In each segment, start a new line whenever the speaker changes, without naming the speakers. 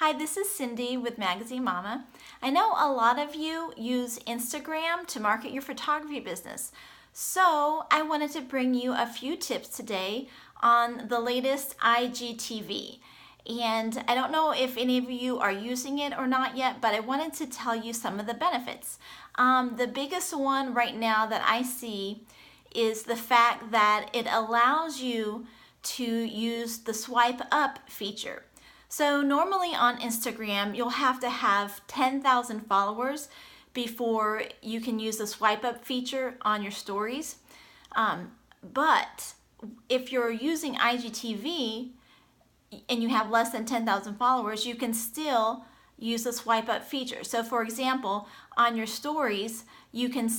Hi, this is Cindy with Magazine Mama. I know a lot of you use Instagram to market your photography business. So I wanted to bring you a few tips today on the latest Igtv. And I don't know if any of you are using it or not yet, but I wanted to tell you some of the benefits. The biggest one right now that I see is the fact that it allows you to use the swipe up feature. So normally on Instagram, you'll have to have 10,000 followers before you can use the swipe up feature on your stories. But if you're using IGTV and you have less than 10,000 followers, you can still use the swipe up feature. So for example, on your stories, you can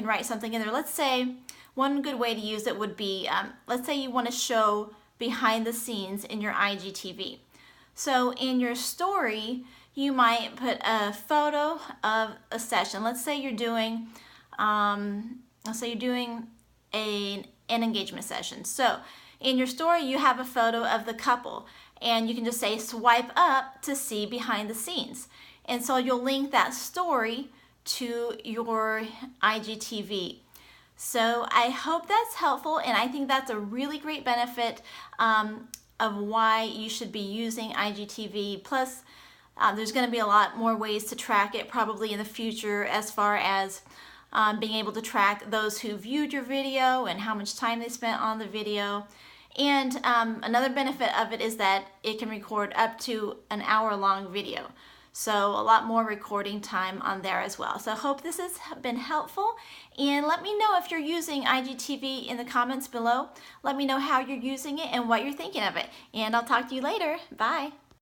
write something in there. Let's say one good way to use it would be, let's say you want to show behind the scenes in your IGTV. So in your story, you might put a photo of a session. Let's say you're doing, an engagement session. So in your story, you have a photo of the couple, and you can just say swipe up to see behind the scenes. And so you'll link that story to your IGTV. So I hope that's helpful, and I think that's a really great benefit of why you should be using IGTV. Plus, there's going to be a lot more ways to track it probably in the future, as far as being able to track those who viewed your video and how much time they spent on the video. And another benefit of it is that it can record up to an hour-long video. So a lot more recording time on there as well. So I hope this has been helpful, and let me know if you're using IGTV in the comments below. Let me know how you're using it and what you're thinking of it. And I'll talk to you later. Bye.